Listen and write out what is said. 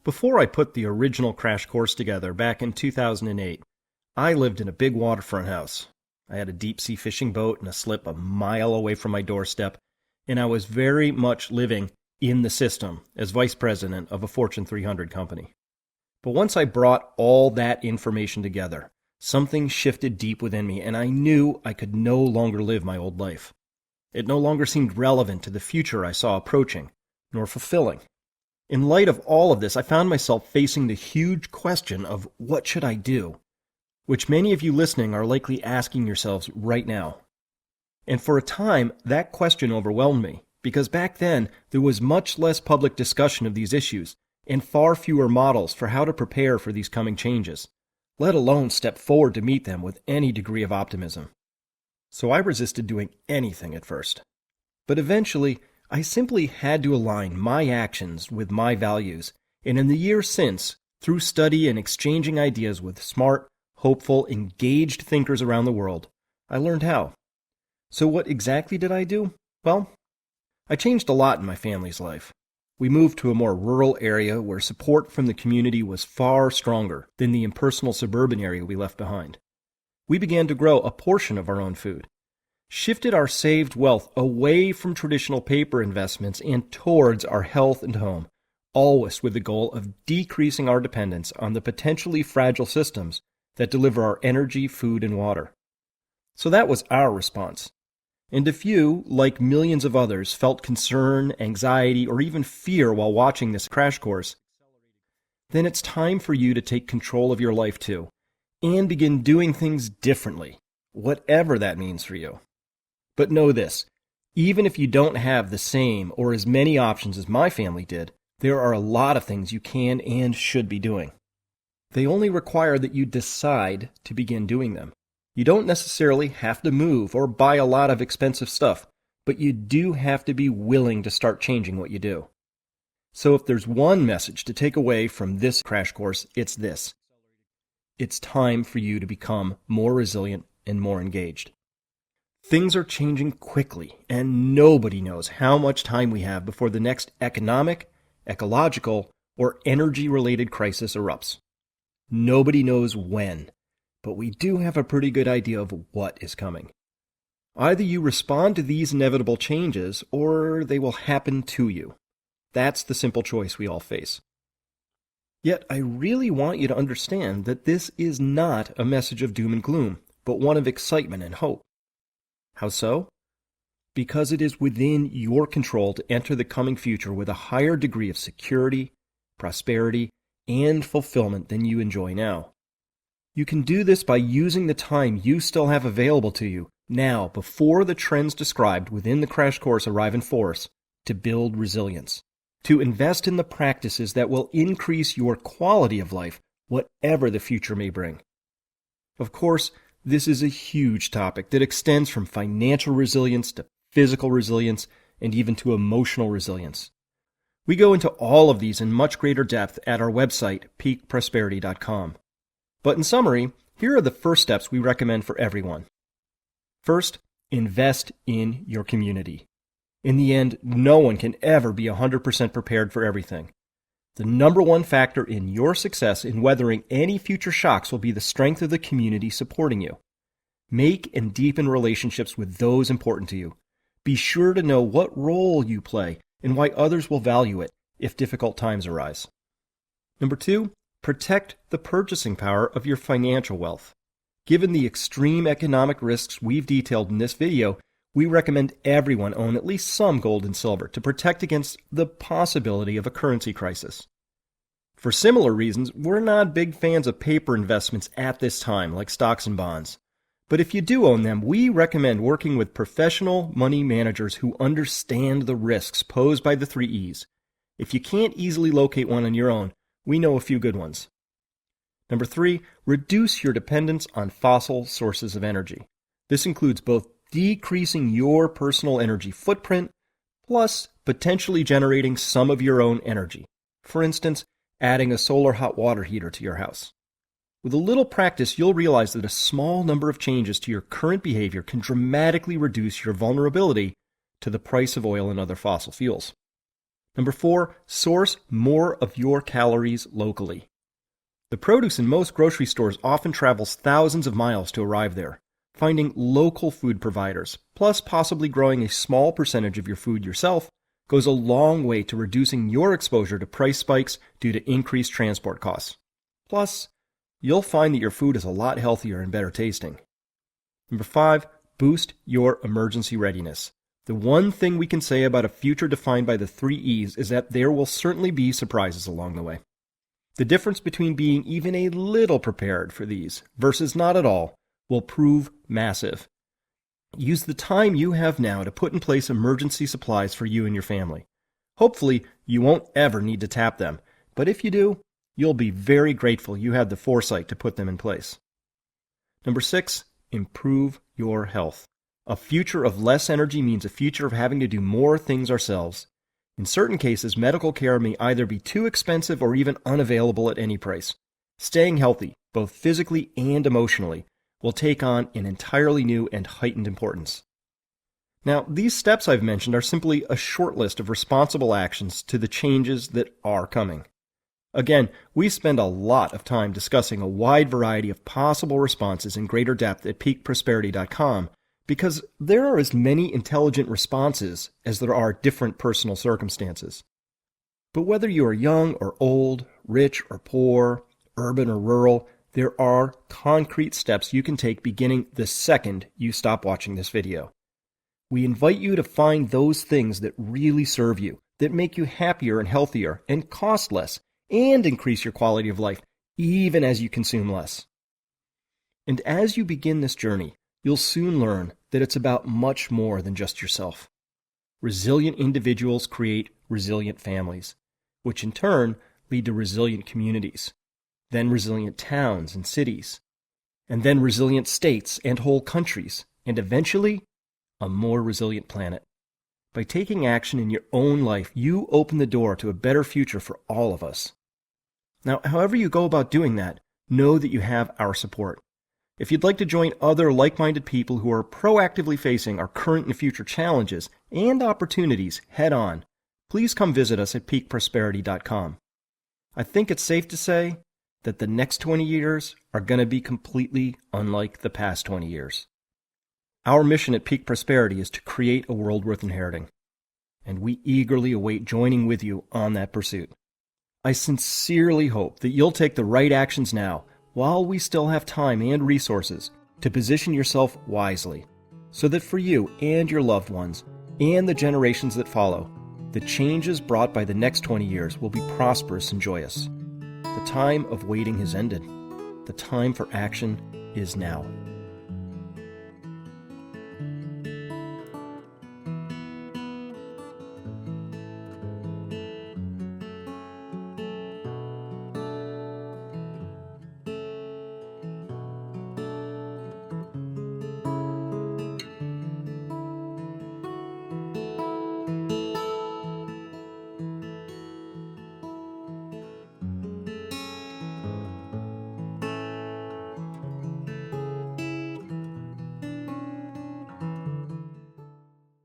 Before I put the original crash course together back in 2008, I lived in a big waterfront house. I had a deep-sea fishing boat and a slip a mile away from my doorstep, and I was very much living in the system as vice president of a Fortune 300 company. But once I brought all that information together, something shifted deep within me, and I knew I could no longer live my old life. It no longer seemed relevant to the future I saw approaching, nor fulfilling. In light of all of this, I found myself facing the huge question of what should I do, which many of you listening are likely asking yourselves right now. And for a time, that question overwhelmed me, because back then there was much less public discussion of these issues and far fewer models for how to prepare for these coming changes, let alone step forward to meet them with any degree of optimism. So I resisted doing anything at first. But eventually, I simply had to align my actions with my values, and in the years since, through study and exchanging ideas with smart, hopeful, engaged thinkers around the world, I learned how. So what exactly did I do? Well, I changed a lot in my family's life. We moved to a more rural area where support from the community was far stronger than the impersonal suburban area we left behind. We began to grow a portion of our own food, shifted our saved wealth away from traditional paper investments and towards our health and home, always with the goal of decreasing our dependence on the potentially fragile systems that deliver our energy, food, and water. So that was our response. And if you, like millions of others, felt concern, anxiety, or even fear while watching this crash course, then it's time for you to take control of your life too, and begin doing things differently, whatever that means for you. But know this, even if you don't have the same or as many options as my family did, there are a lot of things you can and should be doing. They only require that you decide to begin doing them. You don't necessarily have to move or buy a lot of expensive stuff, but you do have to be willing to start changing what you do. So if there's one message to take away from this crash course, it's this. It's time for you to become more resilient and more engaged. Things are changing quickly, and nobody knows how much time we have before the next economic, ecological, or energy-related crisis erupts. Nobody knows when, but we do have a pretty good idea of what is coming. Either you respond to these inevitable changes, or they will happen to you. That's the simple choice we all face. Yet I really want you to understand that this is not a message of doom and gloom, but one of excitement and hope. How so? Because it is within your control to enter the coming future with a higher degree of security, prosperity, and fulfillment than you enjoy now. You can do this by using the time you still have available to you now before the trends described within the crash course arrive in force to build resilience, to invest in the practices that will increase your quality of life, whatever the future may bring. Of course, this is a huge topic that extends from financial resilience to physical resilience and even to emotional resilience. We go into all of these in much greater depth at our website, peakprosperity.com. But in summary, here are the first steps we recommend for everyone. First, invest in your community. In the end, no one can ever be 100% prepared for everything. The number one factor in your success in weathering any future shocks will be the strength of the community supporting you. Make and deepen relationships with those important to you. Be sure to know what role you play and why others will value it if difficult times arise. Number 2, protect the purchasing power of your financial wealth. Given the extreme economic risks we've detailed in this video, we recommend everyone own at least some gold and silver to protect against the possibility of a currency crisis. For similar reasons, we're not big fans of paper investments at this time, like stocks and bonds. But if you do own them, we recommend working with professional money managers who understand the risks posed by the 3 E's. If you can't easily locate one on your own, we know a few good ones. Number 3, reduce your dependence on fossil sources of energy. This includes both decreasing your personal energy footprint, plus potentially generating some of your own energy. For instance, adding a solar hot water heater to your house. With a little practice, you'll realize that a small number of changes to your current behavior can dramatically reduce your vulnerability to the price of oil and other fossil fuels. Number 4, source more of your calories locally. The produce in most grocery stores often travels thousands of miles to arrive there. Finding local food providers, plus possibly growing a small percentage of your food yourself, goes a long way to reducing your exposure to price spikes due to increased transport costs. Plus, you'll find that your food is a lot healthier and better tasting. Number 5, boost your emergency readiness. The one thing we can say about a future defined by the 3 E's is that there will certainly be surprises along the way. The difference between being even a little prepared for these versus not at all will prove massive. Use the time you have now to put in place emergency supplies for you and your family. Hopefully, you won't ever need to tap them, but if you do, you'll be very grateful you had the foresight to put them in place. Number 6, improve your health. A future of less energy means a future of having to do more things ourselves. In certain cases, medical care may either be too expensive or even unavailable at any price. Staying healthy, both physically and emotionally, will take on an entirely new and heightened importance. Now, these steps I've mentioned are simply a short list of responsible actions to the changes that are coming. Again, we spend a lot of time discussing a wide variety of possible responses in greater depth at peakprosperity.com because there are as many intelligent responses as there are different personal circumstances. But whether you are young or old, rich or poor, urban or rural, there are concrete steps you can take beginning the second you stop watching this video. We invite you to find those things that really serve you, that make you happier and healthier and cost less, and increase your quality of life, even as you consume less. And as you begin this journey, you'll soon learn that it's about much more than just yourself. Resilient individuals create resilient families, which in turn lead to resilient communities, then resilient towns and cities, and then resilient states and whole countries, and eventually, a more resilient planet. By taking action in your own life, you open the door to a better future for all of us. Now, however you go about doing that, know that you have our support. If you'd like to join other like-minded people who are proactively facing our current and future challenges and opportunities head-on, please come visit us at peakprosperity.com. I think it's safe to say that the next 20 years are going to be completely unlike the past 20 years. Our mission at Peak Prosperity is to create a world worth inheriting, and we eagerly await joining with you on that pursuit. I sincerely hope that you'll take the right actions now while we still have time and resources to position yourself wisely, so that for you and your loved ones and the generations that follow, the changes brought by the next 20 years will be prosperous and joyous. The time of waiting has ended. The time for action is now.